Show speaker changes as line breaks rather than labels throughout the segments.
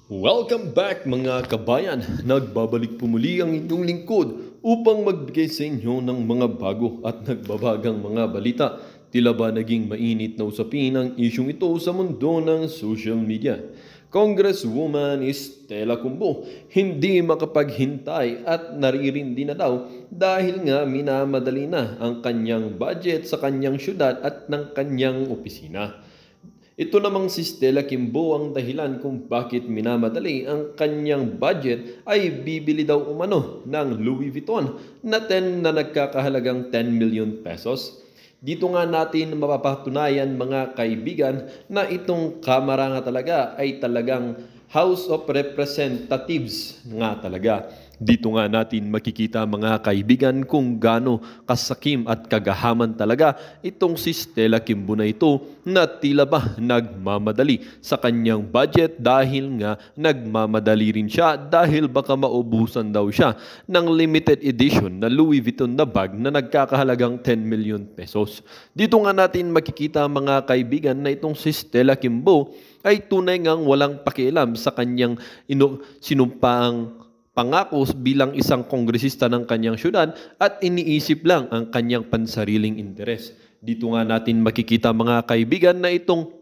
Welcome back mga kabayan! Nagbabalik po muli ang inyong lingkod upang magbigay sa inyo ng mga bago at nagbabagang mga balita. Tila ba naging mainit na usapin ang isyong ito sa mundo ng social media? Congresswoman Estela Cumbo hindi makapaghintay at naririndi na daw dahil nga minamadali na ang kanyang budget sa kanyang syudad at ng kanyang opisina. Ito namang si Stella Kimbo ang dahilan kung bakit minamadali ang kanyang budget ay bibili daw umano ng Louis Vuitton na nagkakahalagang 10 million pesos. Dito nga natin mapapatunayan mga kaibigan na itong kamara nga talaga ay talagang House of Representatives nga talaga. Dito nga natin makikita mga kaibigan kung gaano kasakim at kagahaman talaga itong si Stella Kimbo na ito na tila ba nagmamadali sa kanyang budget dahil nga nagmamadali rin siya dahil baka maubusan daw siya ng limited edition na Louis Vuitton na bag na nagkakahalagang 10 million pesos. Dito nga natin makikita mga kaibigan na itong si Stella Kimbo ay tunay ngang walang pakialam sa kanyang sinumpaang pangako bilang isang kongresista ng kanyang syudad at iniisip lang ang kanyang pansariling interes. Dito nga natin makikita mga kaibigan na itong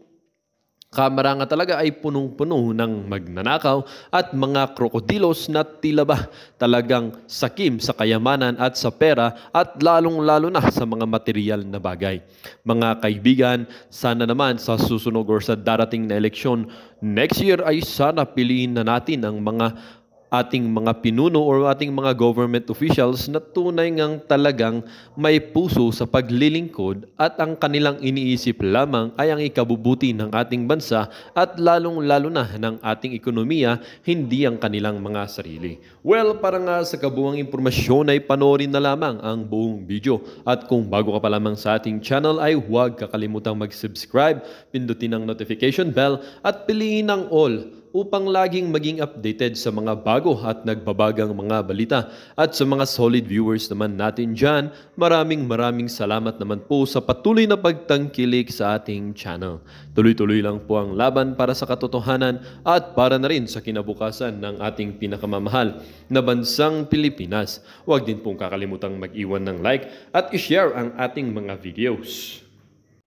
kamera nga talaga ay punong-puno ng magnanakaw at mga krokodilos na tila ba talagang sakim sa kayamanan at sa pera at lalong-lalo na sa mga material na bagay. Mga kaibigan, sana naman sa susunod or sa darating na eleksyon next year ay sana piliin na natin ang mga ating mga pinuno or ating mga government officials na tunay ngang talagang may puso sa paglilingkod at ang kanilang iniisip lamang ay ang ikabubuti ng ating bansa at lalong-lalo na ng ating ekonomiya, hindi ang kanilang mga sarili. Well, para nga sa kabuuang impormasyon ay panoorin na lamang ang buong video. At kung bago ka pa lamang sa ating channel ay huwag kakalimutang mag-subscribe, pindutin ang notification bell at piliin ang all upang laging maging updated sa mga bago at nagbabagang mga balita. At sa mga solid viewers naman natin dyan, maraming salamat naman po sa patuloy na pagtangkilik sa ating channel. Tuloy-tuloy lang po ang laban para sa katotohanan at para na rin sa kinabukasan ng ating pinakamamahal na bansang Pilipinas. Huwag din pong kakalimutang mag-iwan ng like at i-share ang ating mga videos.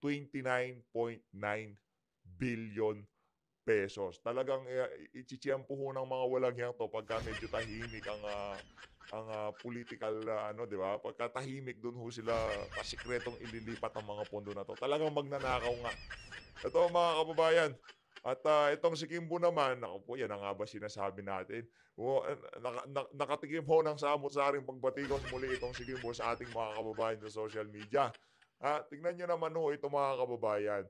29.9 billion pesos. Talagang ichichampo ho ng mga walang yan to pagka medyo tahimik ang political ano, 'di ba? Pagka tahimik doon ho sila kasikretong ililipat ang mga pondo na to. Talagang magnanakaw nga. Ito mga kababayan. At itong si Kimbo naman, ako po, yan ang nga ba sinasabi natin. Nakatikim ho ng samot-saring pagbatikos muli itong si Kimbo sa ating mga kababayan sa social media. Tingnan nyo naman ho ito mga kababayan.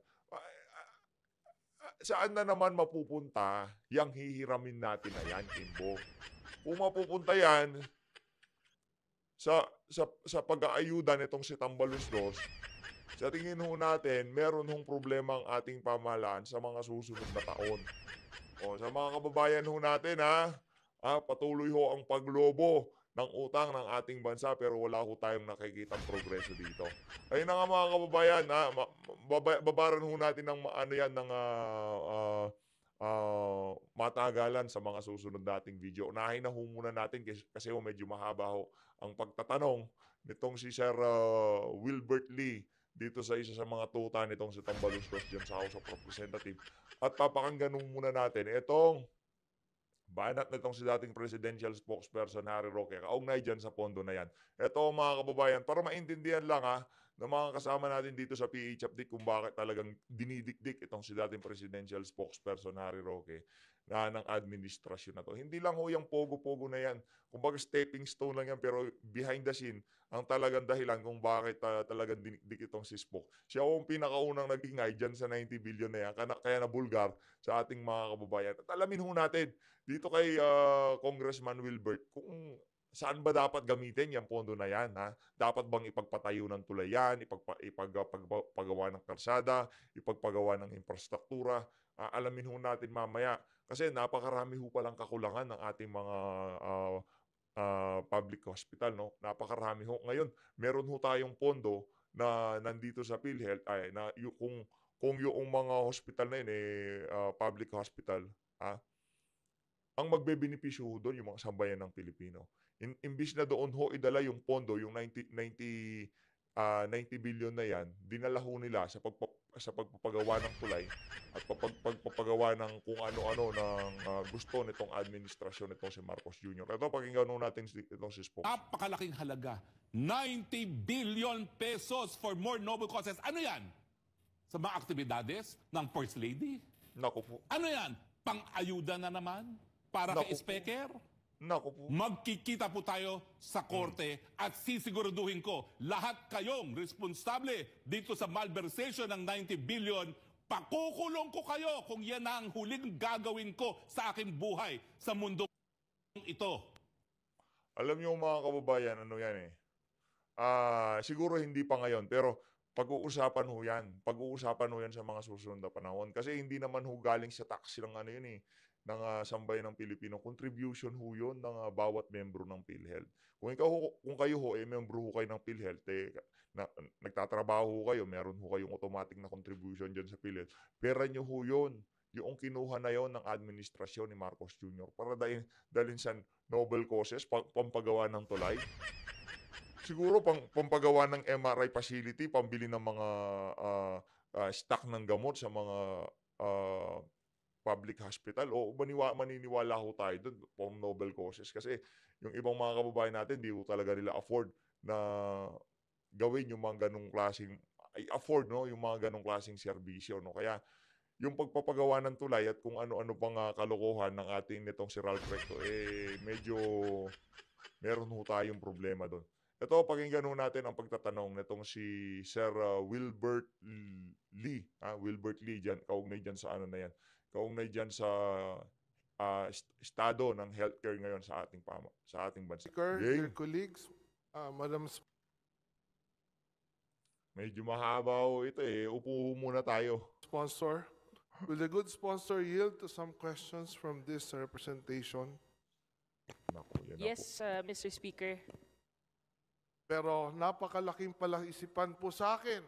Saan na naman mapupunta yang hihiramin natin na yan, Kimbo? Kung mapupunta yan sa pag-aayuda nitong si Tambaluslos, sa tingin ho natin, meron hong problema ang ating pamahalaan sa mga susunod na taon. O, sa mga kababayan ho natin patuloy ho ang paglobo ng utang ng ating bansa pero wala ho tayong nakikitang progreso dito. Ayun na nga mga kababayan, babaran ho natin ng ano yan ng matagalan sa mga susunod nating video. Unahin na ho muna natin kasi ho medyo mahaba ho ang pagtatanong nitong si Sir Wilbert Lee dito sa isa sa mga tuta nitong si Tambaluslos dyan sa House of Representatives. At papakinggan muna natin itong banat nitong si dating presidential spokesperson Harry Roque. Kaugnay dyan sa pondo na yan. Ito mga kababayan, para maintindihan lang ng mga kasama natin dito sa PH Update kung bakit talagang dinidikdik itong si dating presidential spokesperson Harry Roque na ng administrasyon na to. Hindi lang ho yung pogo-pogo na yan. Kumbaga stepping stone lang yan pero behind the scene ang talagang dahilan kung bakit talagang dinikdik itong si Spock. Siya ang pinakaunang nagingay dyan sa 90 billion na yan kaya nabulgar sa ating mga kababayan. At alamin ho natin dito kay Congressman Wilbert kung saan ba dapat gamitin yung pondo na yan. Dapat bang ipagpatayo ng tulayan, ipagpagawa ng karsada, ipagpagawa ng infrastruktura. Alamin ho natin mamaya kasi napakarami ho palang kakulangan ng ating mga public hospital, no? Napakarami ho. Ngayon, meron ho tayong pondo na nandito sa PhilHealth ay na kung yung mga hospital na yun public hospital, ang magbebenepisyo ho do'n yung mga sambayan ng Pilipino. Imbis na doon ho idala yung pondo, yung 90 billion na yan, dinala ho nila sa pagpapagawa ng tulay at pagpapagawa ng kung ano-ano ng gusto nitong administrasyon nitong si Marcos Jr. Ito, pakinggan ho natin itong si Spokes.
Napakalaking halaga. 90 billion pesos for more noble causes. Ano yan? Sa mga aktibidades ng First Lady?
Naku po.
Ano yan? Pang-ayuda na naman? Para
Naku
kay
po.
Speaker?
Naku po.
Magkikita po tayo sa korte at sisiguraduhin ko lahat kayong responsable dito sa malversation ng 90 billion. Pakukulong ko kayo kung yan ang huling gagawin ko sa aking buhay sa mundo ito.
Alam niyo mga kababayan, ano yan eh. Siguro hindi pa ngayon, pero pag-uusapan ho yan. Pag-uusapan ho yan sa mga susunod na panahon. Kasi hindi naman ho galing sa tax ng ano yun eh, ng sambayan ng Pilipino. Contribution ho yun ng bawat membro ng PhilHealth. Kung kayo ho, membro ho kayo ng PhilHealth, nagtatrabaho ho kayo, meron ho kayong automatic na contribution dyan sa PhilHealth. Pera nyo ho yun. Yung kinuha na yon ng administrasyon ni Marcos Jr. para dalhin sa noble causes, pampagawa ng tulay. Siguro pampagawa ng MRI facility, pambili ng mga stock ng gamot sa mga public hospital. O maniniwala ho tayo doon pang noble causes. Kasi yung ibang mga kababayan natin, di ho talaga nila afford na gawin yung mga ganong klaseng, yung mga ganong klaseng serbisyo. No? Kaya yung pagpapagawa ng tulay at kung ano-ano pang kalokohan ng ating nitong si Ralph Recto, medyo meron ho tayong problema doon. Ito, pakinggan ho natin ang pagtatanong nitong si Sir Wilbert Lee. Wilbert Lee, kaugnay dyan sa ano na yan. Kaugnay dyan sa estado ng healthcare ngayon sa ating bansa.
Speaker, dear colleagues, Madam
Medyo mahaba ho ito eh. Upo ho muna tayo.
Sponsor, will the good sponsor yield to some questions from this representation?
Naku, yan na po.
Yes, Mr. Speaker.
Pero napakalaking palaisipan po sa akin.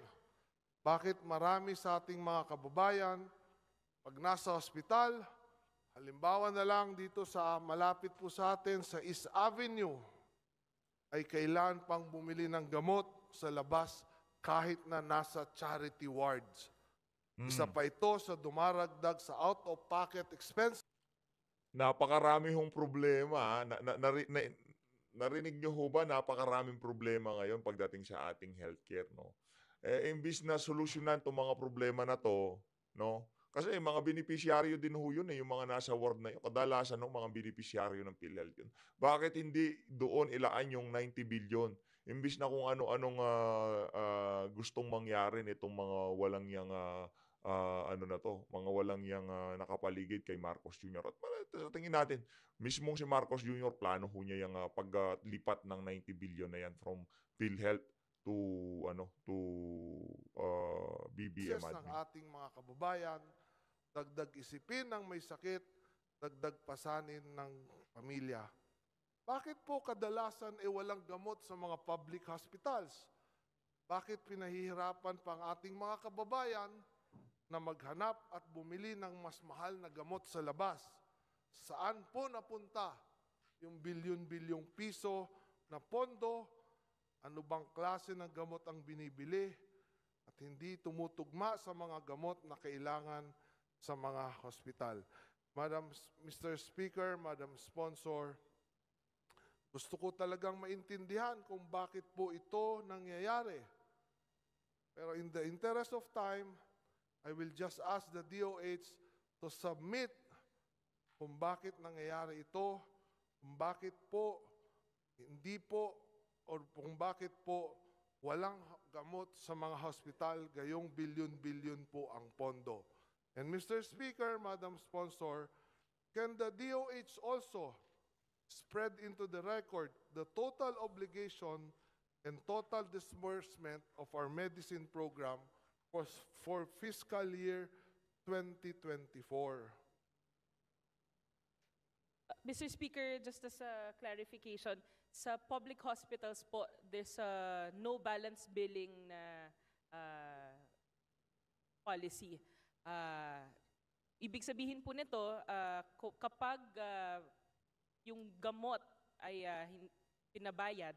Bakit marami sa ating mga kababayan, pag nasa ospital, halimbawa na lang dito sa malapit po sa atin sa East Avenue, ay kailan pang bumili ng gamot sa labas kahit na nasa charity wards. Isa pa ito sa dumaragdag sa out-of-pocket expense.
Napakarami hong problema. Narinig nyo ho ba, napakaraming problema ngayon pagdating sa ating healthcare, no? Imbis na solusyonan itong mga problema na to, no? Kasi mga beneficiaryo din ho yun, yung mga nasa ward na yun. Kadalasan ng mga beneficiaryo ng PhilHealth yun. Bakit hindi doon ilaan yung 90 billion? Imbis na kung ano-anong gustong mangyari nitong mga walang yang mga walang yang nakapaligid kay Marcos Jr. At sa tingin natin, mismong si Marcos Jr. plano ho niya yung paglipat ng 90 billion na yan from PhilHealth to BBM
ng
admin.
ating mga kababayan, dagdag isipin ng may sakit, dagdag pasanin ng pamilya. Bakit po kadalasan walang gamot sa mga public hospitals? Bakit pinahihirapan pa ang ating mga kababayan na maghanap at bumili ng mas mahal na gamot sa labas? Saan po napunta yung bilyon-bilyong piso na pondo? Ano bang klase ng gamot ang binibili? At hindi tumutugma sa mga gamot na kailangan sa mga hospital. Mr. Speaker, Madam Sponsor, gusto ko talagang maintindihan kung bakit po ito nangyayari. Pero in the interest of time, I will just ask the DOH to submit kung bakit nangyayari ito, kung bakit po hindi po, o kung bakit po walang gamot sa mga hospital, gayong bilyon-bilyon po ang pondo. And Mr. Speaker, Madam Sponsor, can the DOH also spread into the record the total obligation and total disbursement of our medicine program for fiscal year 2024?
Mr. Speaker, just as a clarification, sa public hospitals po, there's no balance billing na policy. ibig sabihin po nito, kapag yung gamot ay pinabayad,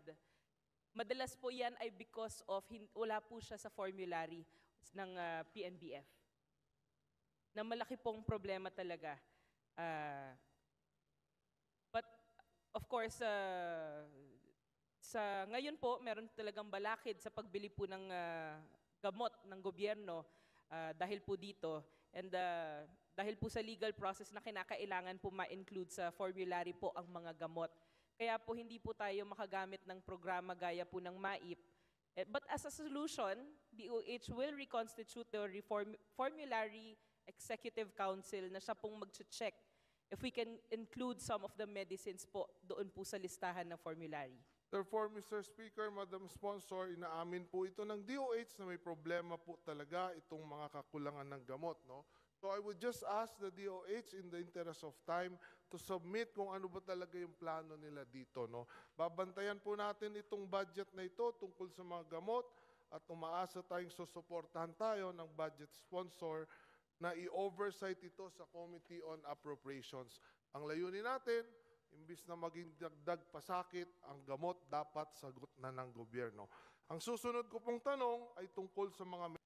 madalas po yan ay because of wala po siya sa formulary ng PNBF. Na malaki pong problema talaga. But of course, sa ngayon po, meron talagang balakid sa pagbili po ng gamot ng gobyerno dahil po dito. And dahil po sa legal process na kinakailangan po ma-include sa formulary po ang mga gamot. Kaya po hindi po tayo makagamit ng programa gaya po ng MAIP. But as a solution, DOH will reconstitute the Formulary Executive Council na siya pong mag-check if we can include some of the medicines po doon po sa listahan ng formulary.
Therefore, Mr. Speaker, Madam Sponsor, inaamin po ito ng DOH na may problema po talaga itong mga kakulangan ng gamot, no? So I would just ask the DOH in the interest of time to submit kung ano ba talaga yung plano nila dito, no? Babantayan po natin itong budget na ito tungkol sa mga gamot at umaasa tayong susuportahan tayo ng budget sponsor na i-oversight ito sa Committee on Appropriations. Ang layunin natin, imbis na maging dagdag pasakit, ang gamot dapat sagot na ng gobyerno. Ang susunod ko pong tanong ay tungkol sa mga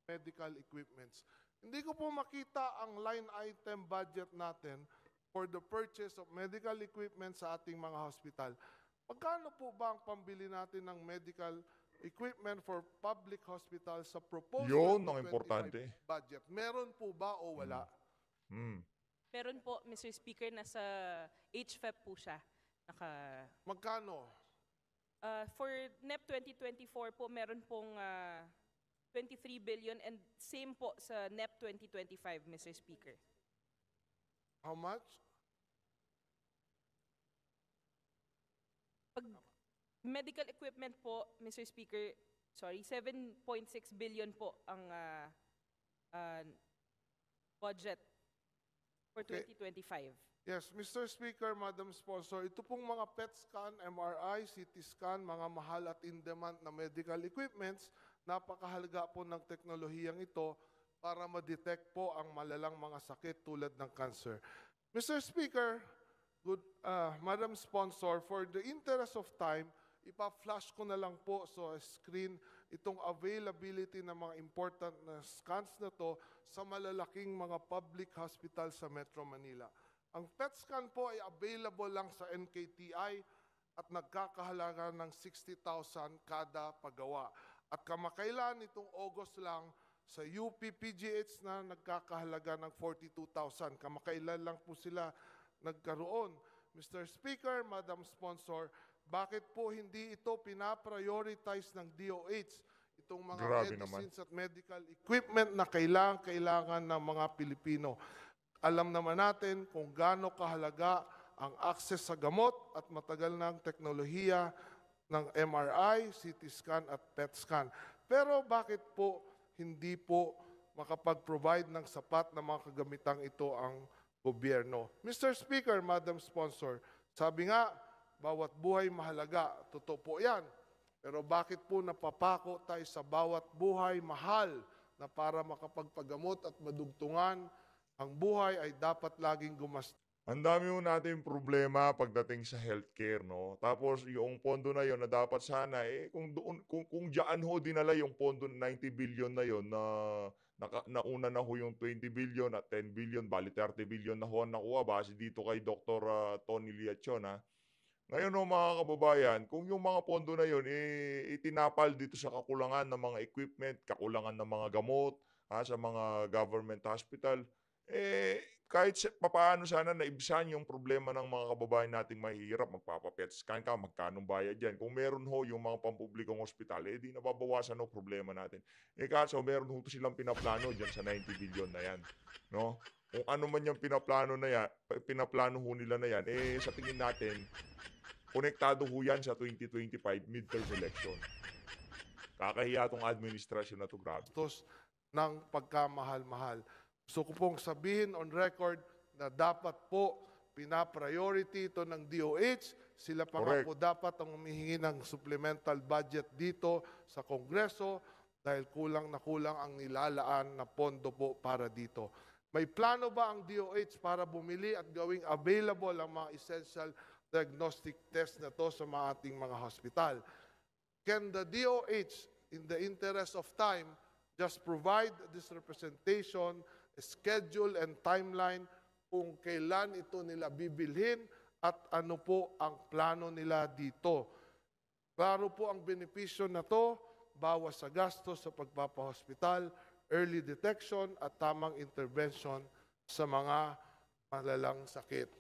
medical equipments. Hindi ko po makita ang line item budget natin for the purchase of medical equipment sa ating mga hospital. Magkano po ba ang pambili natin ng medical equipment for public hospitals sa proposal
Yun
ng
ang
25
importante.
budget? Meron po ba o wala?
Meron po, Mr. Speaker, nasa HFEP po siya.
Magkano?
For NEP 2024 po, meron pong 23 billion and same po sa NEP 2025, Mr. Speaker.
How much?
Pag medical equipment po, Mr. Speaker, 7.6 billion po ang budget for
Okay.
2025.
Yes, Mr. Speaker, Madam Sponsor, ito pong mga PET scan, MRI, CT scan, mga mahal at in-demand na medical equipments, napakahalaga po ng teknolohiyang ito para ma-detect po ang malalang mga sakit tulad ng cancer. Mr. Speaker, Madam Sponsor, for the interest of time, ipa-flash ko na lang po sa screen itong availability ng mga important na scans na to sa malalaking mga public hospital sa Metro Manila. Ang PET scan po ay available lang sa NKTI at nagkakahalaga ng 60,000 kada paggawa. At kamakailan itong August lang sa UP PGH na nagkakahalaga ng 42,000. Kamakailan lang po sila nagkaroon. Mr. Speaker, Madam Sponsor, bakit po hindi ito pinaprioritize ng DOH? Itong mga
Grabe
medicines at medical equipment na kailangan ng mga Pilipino. Alam naman natin kung gaano kahalaga ang access sa gamot at matagal ng teknolohiya ng MRI, CT scan at PET scan. Pero bakit po hindi po makapag-provide ng sapat na mga kagamitang ito ang gobyerno? Mr. Speaker, Madam Sponsor, sabi nga, bawat buhay mahalaga. Totoo po yan. Pero bakit po napapako tayo sa bawat buhay mahal na para makapagpagamot at madugtungan, ang buhay ay dapat laging gumastos.
Ang dami ho natin problema pagdating sa healthcare, no? Tapos yung pondo na yon na dapat sana kung diyan ho dinala yung pondo na 90 billion na yon na nauna na ho yung 20 billion at 10 billion, bali 30 billion na ho ang nakuha base dito kay Dr. Tony Liachon, ha. Ngayon ho mga kababayan, kung yung mga pondo na yon itinapal dito sa kakulangan ng mga equipment, kakulangan ng mga gamot, sa mga government hospital, kahit papaano sana naibsan yung problema ng mga kababayan nating mahihirap, magpapapet scan ka, magkanong bayad yan. Kung meron ho yung mga pampublikong ospital, di nababawasan ho problema natin. Kaso meron ho silang pinaplano dyan sa 90 billion na yan. No? Kung ano man yung pinaplano ho nila na yan, sa tingin natin, konektado ho yan sa 2025 midterm election. Kakahiya tong administrasyon na to, grabe.
Ng pagkamahal-mahal. So ko pong sabihin on record na dapat po pinapriority ito ng DOH. Sila pa nga
Correct.
po dapat ang humihingi ng supplemental budget dito sa Kongreso dahil kulang na kulang ang nilalaan na pondo po para dito. May plano ba ang DOH para bumili at gawing available ang mga essential diagnostic test na to sa mga ating mga hospital? Can the DOH, in the interest of time, just provide this representation, a schedule and timeline kung kailan ito nila bibilhin at ano po ang plano nila dito? Klaro po ang benepisyo na to, bawas sa gastos sa pagpapahospital, early detection at tamang intervention sa mga malalang sakit.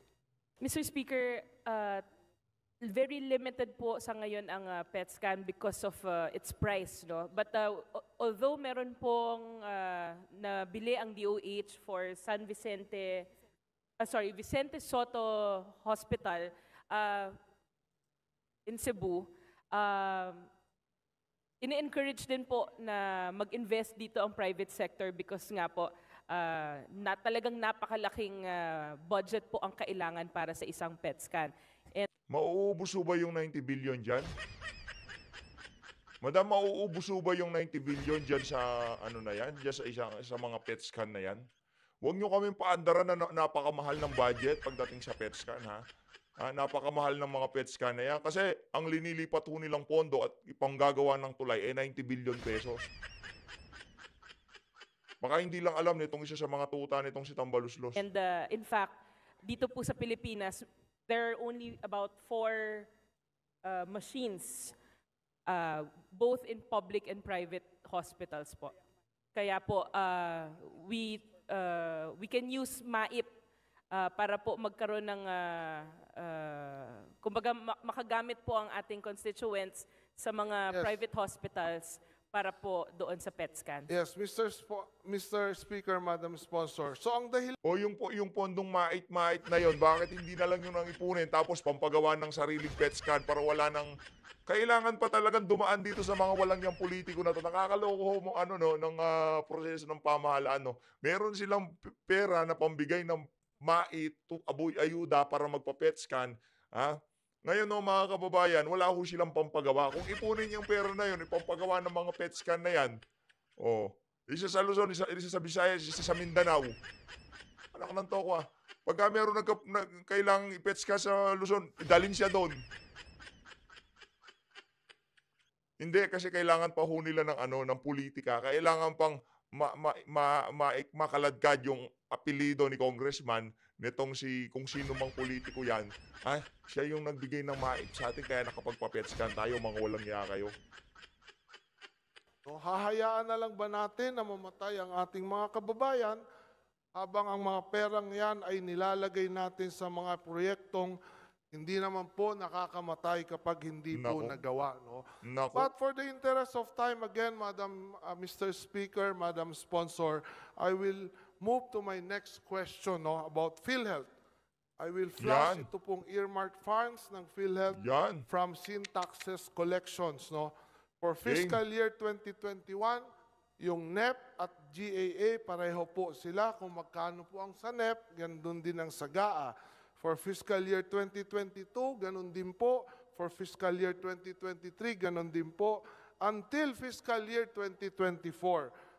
Mr. Speaker, very limited po sa ngayon ang PET scan because of its price, no? But although meron pong nabili ang DOH for Vicente Soto Hospital in Cebu, ini-encourage din po na mag-invest dito ang private sector because nga po talagang napakalaking budget po ang kailangan para sa isang PET scan.
Mauubos ba yung 90 billion dyan? Madam, mauubos ba yung 90 billion dyan sa ano na yan? Dyan sa mga PET scan na yan? Huwag nyo kaming paandaran na napakamahal ng budget pagdating sa PET scan, ha? Napakamahal ng mga PET scan na yan. Kasi ang linilipat ho nilang pondo at ipanggagawa ng tulay ay 90 billion pesos. Baka hindi lang alam nitong isa sa mga tuta nitong si Tambaluslos.
And in fact, dito po sa Pilipinas, there are only about 4 machines, both in public and private hospitals po. Kaya po, we can use MAIP para po magkaroon ng, kumbaga makagamit po ang ating constituents sa mga private hospitals para po doon sa PET scan.
Yes, Mr. Speaker, Madam Sponsor. So ang dahilan
O yung pondong mait na yon, bakit hindi na lang yun ang ipunin tapos pampagawa ng sariling PET scan para wala nang kailangan pa talagang dumaan dito sa mga walang yang politiko na to. Nakakaloko mo ng proseso ng pamahalaan, no. Meron silang pera na pambigay ng mait ayuda para magpa-PET scan, ha? Ngayon, no, mga kababayan, wala ho silang pampagawa. Kung ipunin yung pera na yun, ipampagawa ng mga PET scan na yan, isa sa Luzon, isa sa Visayas, isa sa Mindanao. Anak ng toko, ah. Pagka meron kailangang i-PET scan sa Luzon, idalhin siya doon. Hindi, kasi kailangan pa ho nila ng politika. Kailangan pang makaladkad yung apelido ni Congressman nitong kung sino mang politiko yan. Siya yung nagbigay ng mait sa atin kaya nakapagpa-PET scan tayo, mga walang iya kayo.
So, hahayaan na lang ba natin na mamatay ang ating mga kababayan habang ang mga perang yan ay nilalagay natin sa mga proyektong hindi naman po nakakamatay kapag hindi po nagawa, no? But for the interest of time, again, Mr. Speaker, Madam Sponsor, I will move to my next question, no, about PhilHealth. I will flash ito pong earmarked funds ng PhilHealth from sin taxes collections, no? For fiscal year 2021, yung NEP at GAA, pareho po sila kung magkano po ang sa NEP, ganun din ang sa GAA. For fiscal year 2022, ganun din po. For fiscal year 2023, ganun din po. Until fiscal year 2024,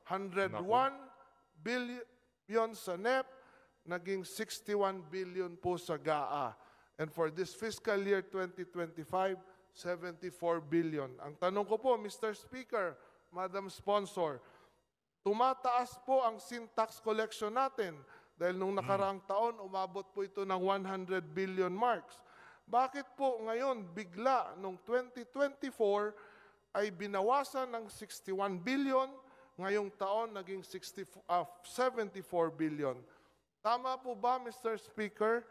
101 billion sa NEP, naging 61 billion po sa GAA. And for this fiscal year 2025, 74 billion. Ang tanong ko po, Mr. Speaker, Madam Sponsor, tumataas po ang sin tax collection natin. Dahil nung nakaraang taon, umabot po ito ng 100 billion marks. Bakit po ngayon, bigla, nung 2024, ay binawasan ng 61 billion, ngayong taon naging 74 billion. Tama po ba, Mr. Speaker,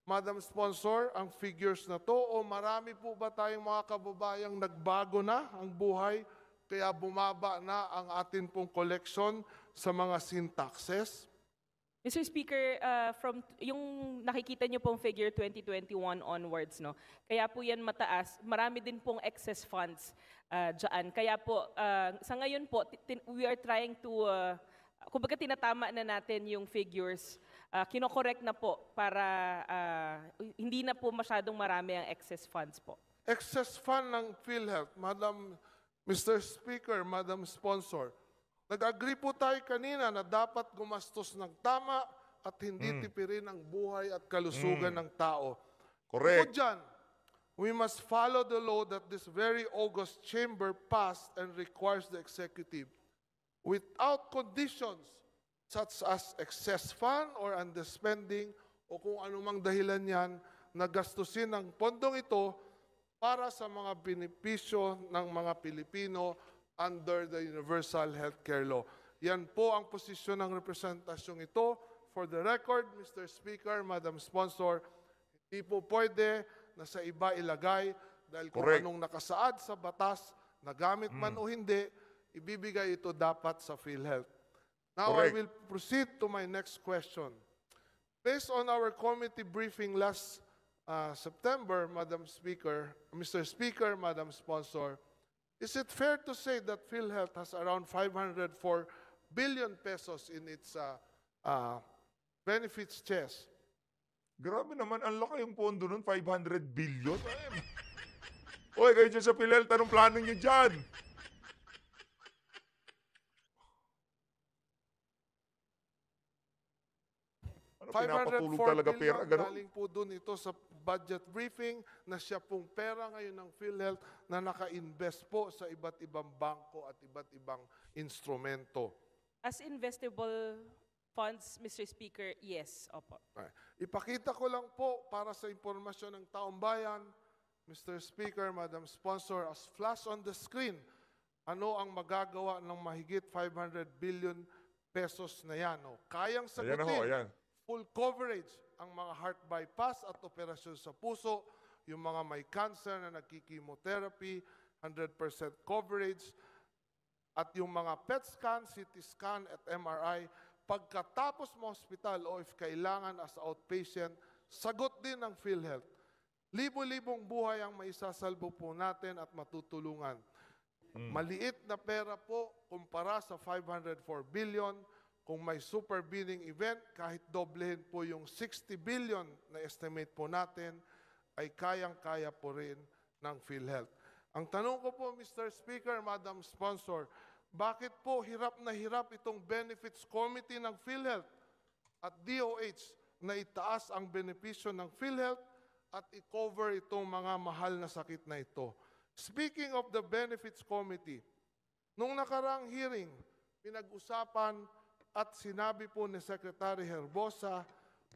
Madam Sponsor, ang figures na to? O marami po ba tayong mga kababayang nagbago na ang buhay, kaya bumaba na ang atin pong collection sa mga sin taxes?
Mr. Speaker, from yung nakikita niyo pong figure 2021 onwards, no? Kaya po yan mataas. Marami din pong excess funds dyan. Kaya po, sa ngayon po, we are trying to, kumbaga tinatama na natin yung figures. Kino-correct na po para hindi na po masyadong marami ang excess funds po.
Excess fund ng PhilHealth, Madam Mr. Speaker, Madam Sponsor, nag-agree po tayo kanina na dapat gumastos ng tama at hindi tipirin ang buhay at kalusugan ng tao.
Correct.
Bukod dyan, we must follow the law that this very august chamber passed and requires the executive without conditions such as excess fund or underspending o kung anumang dahilan yan na gastusin ang pondong ito para sa mga benepisyo ng mga Pilipino under the Universal Healthcare Law. Yan po ang posisyon ng representasyong ito. For the record, Mr. Speaker, Madam Sponsor, hindi po pwede na sa iba ilagay dahil kung
Correct.
anong nakasaad sa batas, nagamit man o hindi, ibibigay ito dapat sa PhilHealth. Now
Correct.
I will proceed to my next question. Based on our committee briefing last September, Madam Speaker, Mr. Speaker, Madam Sponsor, is it fair to say that PhilHealth has around 504 billion pesos in its benefits chest?
Grabe naman, ang laki yung pondo nun, 500 billion. Oy, kayo dyan sa PhilHealth, anong plano nyo dyan? Ano, pinapatulog
504
talaga
billion,
pera, gano'n?
galing po dun ito sa budget briefing na siya pong pera ngayon ng PhilHealth na naka-invest po sa iba't ibang bangko at iba't ibang instrumento.
As investable funds, Mr. Speaker, yes, opo.
Ipakita ko lang po para sa impormasyon ng taong bayan, Mr. Speaker, Madam Sponsor, as flash on the screen, ano ang magagawa ng mahigit 500 billion pesos na yan? O, kayang
Ayan na ho,
sagutin,
ayan.
full coverage ang mga heart bypass at operasyon sa puso, yung mga may cancer na nagkikimotherapy, 100% coverage, at yung mga PET scan, CT scan at MRI, pagkatapos mo hospital o if kailangan as outpatient, sagot din ng PhilHealth. Libo-libong buhay ang maisasalbo po natin at matutulungan. Maliit na pera po kumpara sa 504 billion. Kung may super bidding event, kahit doblehin po yung 60 billion na estimate po natin, ay kayang-kaya po rin ng PhilHealth. Ang tanong ko po, Mr. Speaker, Madam Sponsor, bakit po hirap na hirap itong Benefits Committee ng PhilHealth at DOH na itaas ang benepisyo ng PhilHealth at i-cover itong mga mahal na sakit na ito? Speaking of the Benefits Committee, nung nakarang hearing, pinag-usapan at sinabi po ni Secretary Herbosa,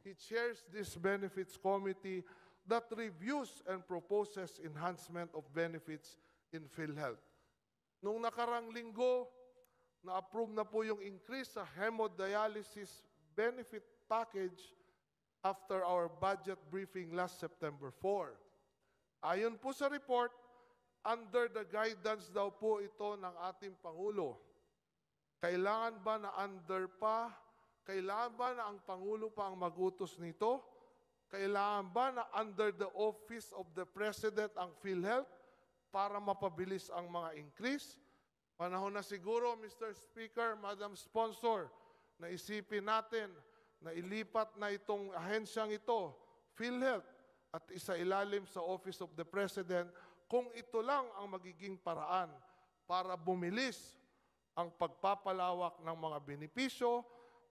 he chairs this Benefits Committee that reviews and proposes enhancement of benefits in PhilHealth. Nung nakarang linggo, na-approve na po yung increase sa hemodialysis benefit package after our budget briefing last September 4. Ayon po sa report, under the guidance daw po ito ng ating Pangulo. Kailangan ba na under pa? Kailangan ba na ang Pangulo pa ang magutos nito? Kailangan ba na under the office of the President ang PhilHealth para mapabilis ang mga increase? Panahon na siguro, Mr. Speaker, Madam Sponsor, na isipin natin na ilipat na itong ahensyang ito, PhilHealth, at isailalim sa Office of the President kung ito lang ang magiging paraan para bumilis ang pagpapalawak ng mga benepisyo,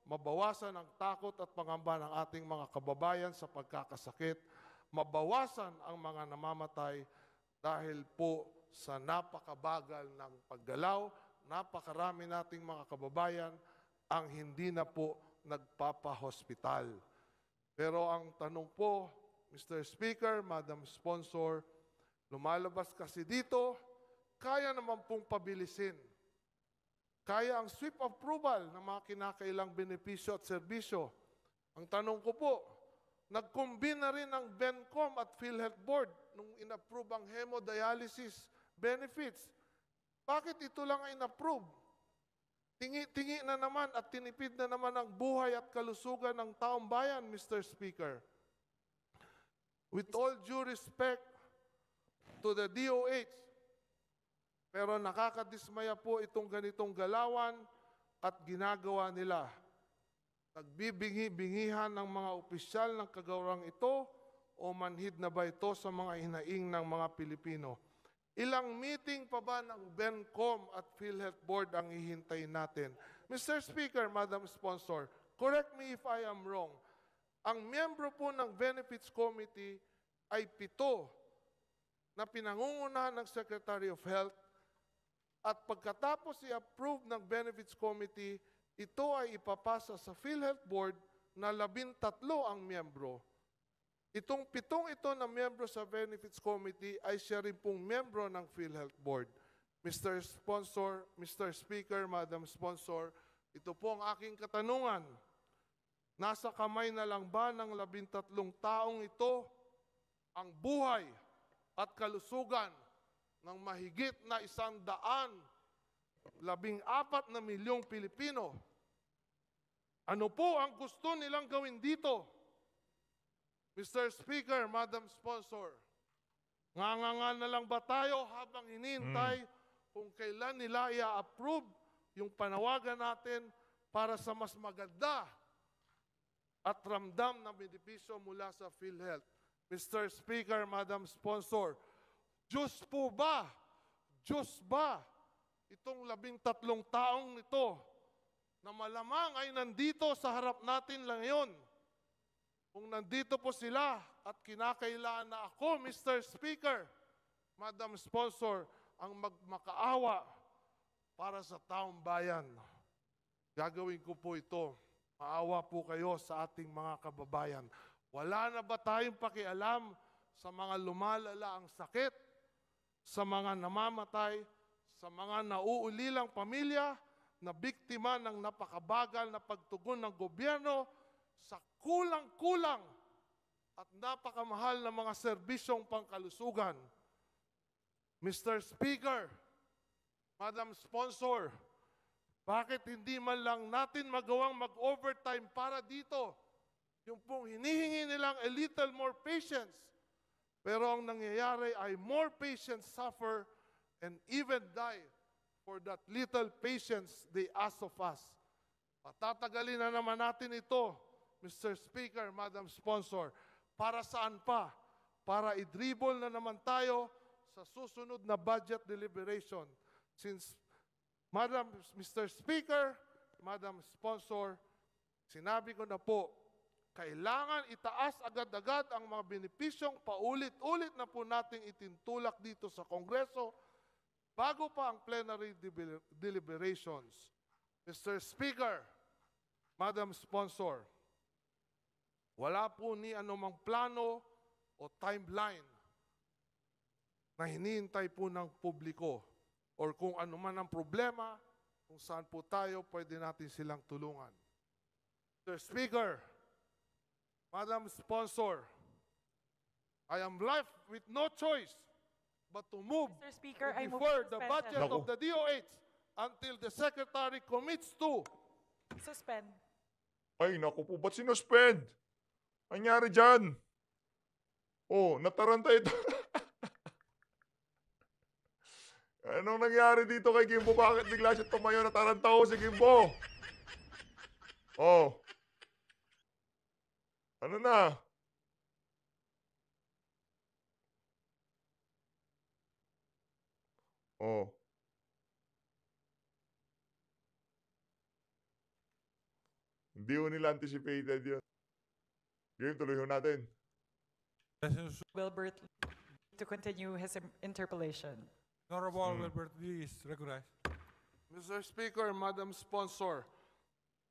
mabawasan ang takot at pangamba ng ating mga kababayan sa pagkakasakit, mabawasan ang mga namamatay dahil po sa napakabagal ng paggalaw, napakarami nating mga kababayan ang hindi na po nagpapahospital. Pero ang tanong po, Mr. Speaker, Madam Sponsor, lumalabas kasi dito, kaya naman pong pabilisin. Kaya ang swift approval ng mga kinakailang benepisyo at serbisyo. Ang tanong ko po, nag-combine na rin ang BENCOM at PhilHealth Board nung in-approve ang hemodialysis benefits. Bakit ito lang ay in-approve? Tingi-tingi na naman at tinipid na naman ang buhay at kalusugan ng taong bayan, Mr. Speaker. With all due respect to the DOH, pero nakakadismaya po itong ganitong galawan at ginagawa nila. Nagbibingi-bingihan ng mga opisyal ng kagawang ito o manhid na ba ito sa mga hinaing ng mga Pilipino? Ilang meeting pa ba ng BENCOM at PhilHealth Board ang hihintayin natin? Mr. Speaker, Madam Sponsor, correct me if I am wrong. Ang miyembro po ng Benefits Committee ay 7 na pinangungunahan ng Secretary of Health at pagkatapos i-approve ng Benefits Committee, ito ay ipapasa sa PhilHealth Board na 13 ang miyembro. Itong 7 ito na miyembro sa Benefits Committee ay siya rin pong miyembro ng PhilHealth Board. Mr. Sponsor, Mr. Speaker, Madam Sponsor, ito po ang aking katanungan. Nasa kamay na lang ba ng 13 taong ito ang buhay at kalusugan ng mahigit na 114 milyong Pilipino? Ano po ang gusto nilang gawin dito? Mr. Speaker, Madam Sponsor, nganga na lang ba tayo habang hinihintay kung kailan nila i-approve yung panawagan natin para sa mas maganda at ramdam na benepisyo mula sa PhilHealth? Mr. Speaker, Madam Sponsor, Diyos po ba? Diyos ba? Itong 13 taong ito na malamang ay nandito sa harap natin lang ngayon. Kung nandito po sila at kinakailangan na ako, Mr. Speaker, Madam Sponsor, ang magmakaawa para sa taong bayan, gagawin ko po ito. Maawa po kayo sa ating mga kababayan. Wala na ba tayong pakialam sa mga lumalala ang sakit, sa mga namamatay, sa mga nauulilang pamilya na biktima ng napakabagal na pagtugon ng gobyerno sa kulang-kulang at napakamahal na mga serbisyong pangkalusugan? Mr. Speaker, Madam Sponsor, bakit hindi man lang natin magawang mag-overtime para dito? Yung pong hinihingi nilang a little more patience. Pero ang nangyayari ay more patients suffer and even die for that little patience they ask of us. Patatagalin na naman natin ito, Mr. Speaker, Madam Sponsor. Para saan pa? Para i-dribble na naman tayo sa susunod na budget deliberation. Since, Mr. Speaker, Madam Sponsor, sinabi ko na po, kailangan itaas agad-agad ang mga benepisyong paulit-ulit na po nating itintulak dito sa Kongreso bago pa ang plenary deliberations. Mr. Speaker, Madam Sponsor, wala po ni anumang plano o timeline na hinihintay po ng publiko or kung ano man ang problema, kung saan po tayo pwede natin silang tulungan. Mr. Speaker, Madam Sponsor, I am left with no choice but to move
Mr. Speaker,
to
I move
defer
to
the
suspend.
budget
Naku.
of the DOH until the Secretary commits to.
Suspend.
Ay, naku po, ba't sinuspend? Anyari dyan? Oh, nataranta ito. Anong nangyari dito kay Gimbo? Bakit bigla siya tumayo? Nataranta ko si Gimbo. Oh. Ano na? Oh. Hindi ko nila anticipated yun. Game, tuloy ho natin.
Wilbert to continue his interpellation.
Honorable Wilbert Lee is recognized.
Mr. Speaker, Madam Sponsor,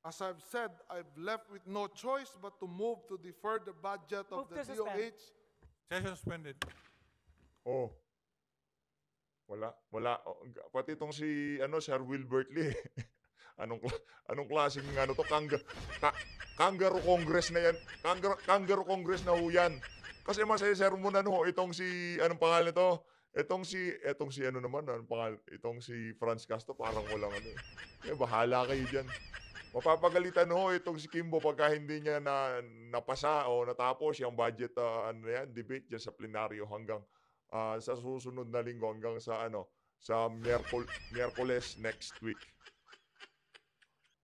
as I've said, I've left with no choice but to move to defer the budget of
Move
the
to suspend.
DOH.
Session suspended.
Oh. Wala. Oh, pati itong si, Sir Wilbert Lee. anong klaseng, kangaroo Congress na yan. Kangaroo Congress na ho yan. Kasi masaya-sermonan ho, itong si, anong pangalan ito? Itong si anong pangalan? Itong si Franz Castro, parang walang bahala kayo dyan. Mapapagalitan ho itong si Kimbo pagka hindi niya napasa o natapos yung budget debate dyan sa plenaryo hanggang sa susunod na linggo hanggang sa sa Miyerkules next week.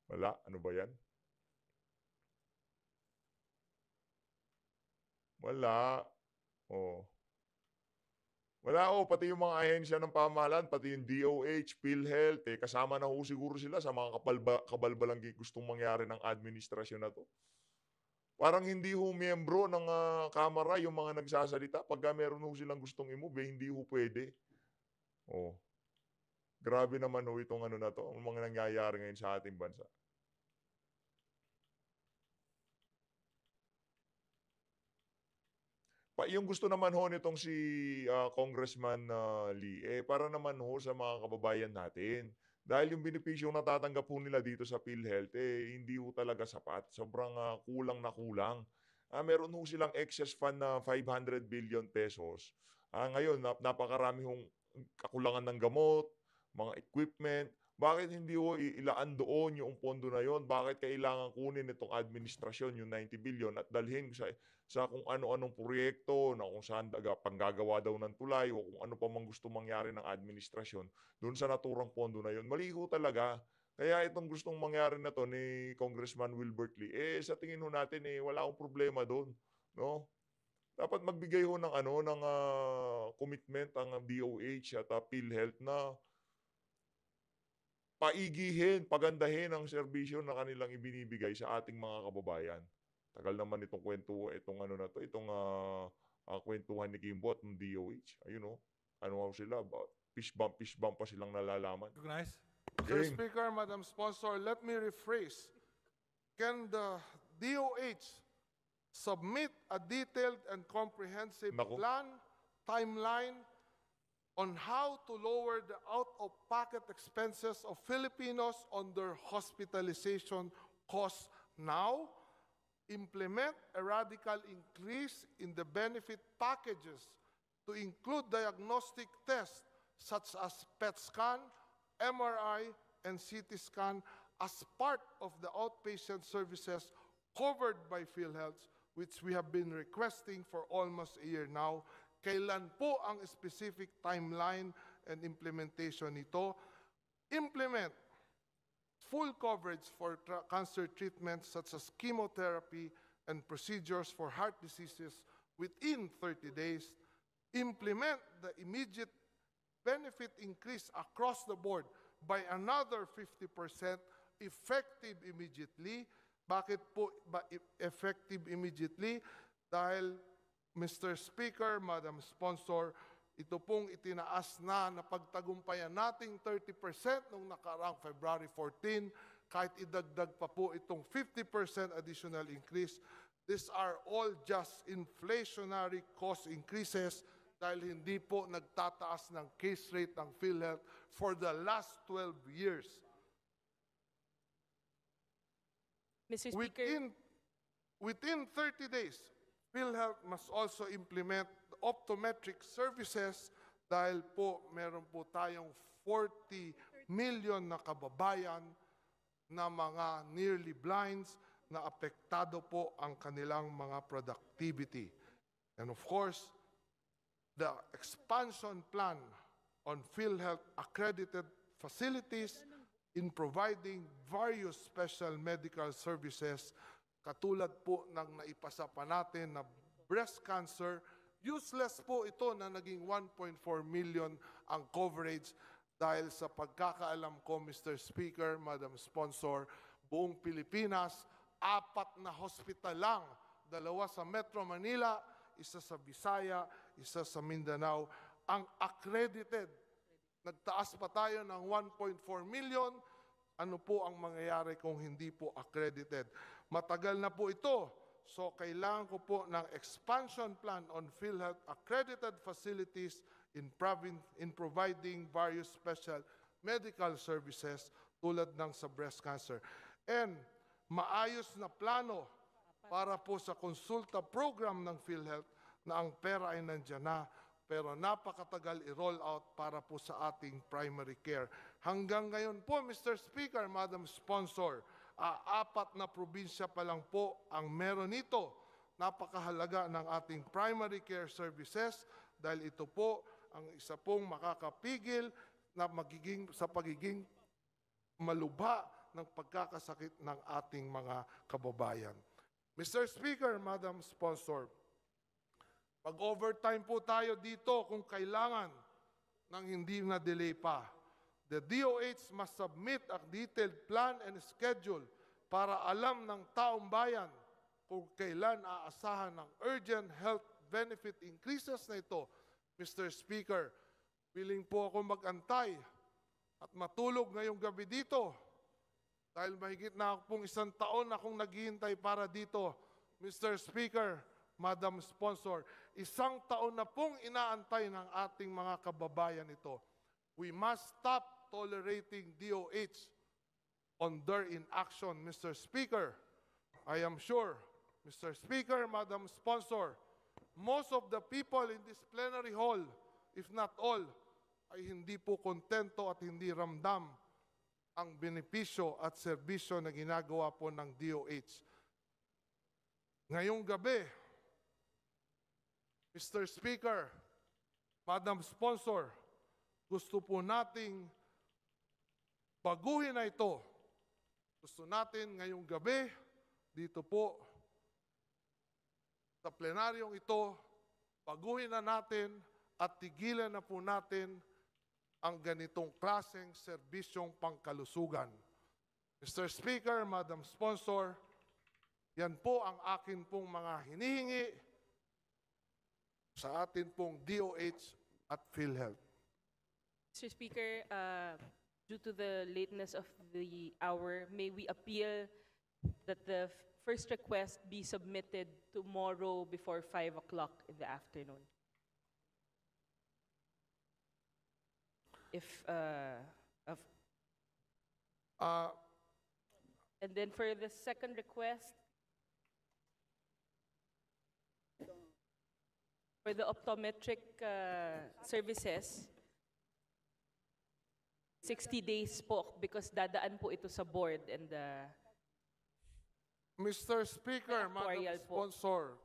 Wala, ano ba yan? Wala. Oh. Wala ho, pati yung mga ahensya ng pamahalaan, pati yung DOH, PhilHealth, kasama na ho siguro sila sa mga kabalbalang gustong mangyari ng administrasyon na 'to. Parang hindi ho miyembro ng, kamara yung mga nagsasalita pagka meron ho silang gustong i-move, hindi ho puwede. Oh, grabe naman ho itong ano na 'to, ang mga nangyayari ngayon sa ating bansa. Yung gusto naman ho nitong si, Congressman, Lee, para naman ho sa mga kababayan natin. Dahil yung benepisyong natatanggap ho nila dito sa PhilHealth, hindi ho talaga sapat. Sobrang, kulang na kulang. Meron ho silang excess fund na 500 billion pesos. Ngayon napakarami hong kakulangan ng gamot, mga equipment. Bakit hindi ho ilaan doon yung pondo na yon? Bakit kailangan kunin itong administrasyon yung 90 billion at dalhin sa kung ano-anong proyekto na kung saan panggagawa daw ng tulay o kung ano pa mang gusto mangyari ng administrasyon doon sa naturang pondo na yon. Mali ho talaga. Kaya itong gustong mangyari na to ni Congressman Wilbert Lee, sa tingin ho natin wala akong problema doon, no? Dapat magbigay ho ng commitment ang DOH at PhilHealth na paigihin, pagandahin ang serbisyo na kanilang ibinibigay sa ating mga kababayan. Tagal naman itong kwentuhan ni Kimbo at ng DOH. Ayun ano sila, fish bump pa silang nalalaman.
Recognize.
Mr.
Game.
Speaker, Madam Sponsor, let me rephrase. Can the DOH submit a detailed and comprehensive
Nako.
plan, timeline, on how to lower the out-of-pocket expenses of Filipinos on their hospitalization costs now, implement a radical increase in the benefit packages to include diagnostic tests such as PET scan, MRI, and CT scan as part of the outpatient services covered by PhilHealth, which we have been requesting for almost a year now. Kailan po ang specific timeline and implementation nito? Implement full coverage for cancer treatments such as chemotherapy and procedures for heart diseases within 30 days. Implement the immediate benefit increase across the board by another 50% effective immediately. Bakit po ba effective immediately? Dahil Mr. Speaker, Madam Sponsor, ito pong itinaas na pagtagumpayan nating 30% nung nakaraang February 14, kahit idagdag pa po itong 50% additional increase. These are all just inflationary cost increases dahil hindi po nagtataas ng case rate ng PhilHealth for the last 12 years.
Mr. Speaker.
Within 30 days, PhilHealth must also implement the optometric services dahil po meron po tayong 40 million na kababayan na mga nearly blinds na apektado po ang kanilang mga productivity. And of course, the expansion plan on PhilHealth accredited facilities in providing various special medical services katulad po ng naipasa pa natin na breast cancer. Useless po ito na naging 1.4 million ang coverage dahil sa pagkakaalam ko, Mr. Speaker, Madam Sponsor, buong Pilipinas, 4 na hospital lang. 2 sa Metro Manila, 1 sa Visaya, 1 sa Mindanao, ang accredited. Nagtaas pa tayo ng 1.4 million. Ano po ang mangyayari kung hindi po accredited? Matagal na po ito. So kailangan ko po ng expansion plan on PhilHealth accredited facilities in providing various special medical services tulad ng sa breast cancer. And maayos na plano para po sa konsulta program ng PhilHealth na ang pera ay nandiyan na, pero napakatagal i-roll out para po sa ating primary care. Hanggang ngayon po, Mr. Speaker, Madam Sponsor, 4 na probinsya pa lang po ang meron nito. Napakahalaga ng ating primary care services dahil ito po ang isa pong makakapigil na sa pagiging malubha ng pagkakasakit ng ating mga kababayan. Mr. Speaker, Madam Sponsor, Mag-overtime po tayo dito kung kailangan nang hindi na-delay pa. The DOH must submit a detailed plan and schedule para alam ng taong bayan kung kailan aasahan ng urgent health benefit increases na ito. Mr. Speaker, willing po ako mag-antay at matulog ngayong gabi dito dahil mahigit na pong 1 taon akong naghihintay para dito. Mr. Speaker, Madam Sponsor, 1 taon na pong inaantay ng ating mga kababayan ito. We must stop tolerating DOH on their inaction. Mr. Speaker, I am sure, Mr. Speaker, Madam Sponsor, most of the people in this plenary hall, if not all, ay hindi po kontento at hindi ramdam ang benepisyo at serbisyo na ginagawa po ng DOH. Ngayong gabi, Mr. Speaker, Madam Sponsor, gusto po nating baguhin na ito. Gusto natin ngayong gabi, dito po, sa plenaryong ito, baguhin na natin at tigilan na po natin ang ganitong klaseng serbisyong pangkalusugan. Mr. Speaker, Madam Sponsor, yan po ang akin pong mga hinihingi sa atin pong DOH at PhilHealth.
Mr. Speaker, due to the lateness of the hour, may we appeal that the first request be submitted tomorrow before 5 o'clock in the afternoon. And then for the second request, for the optometric services, 60 days po because dadaan po ito sa board and
Mr. Speaker, Madam
Editorial po.
Sponsor,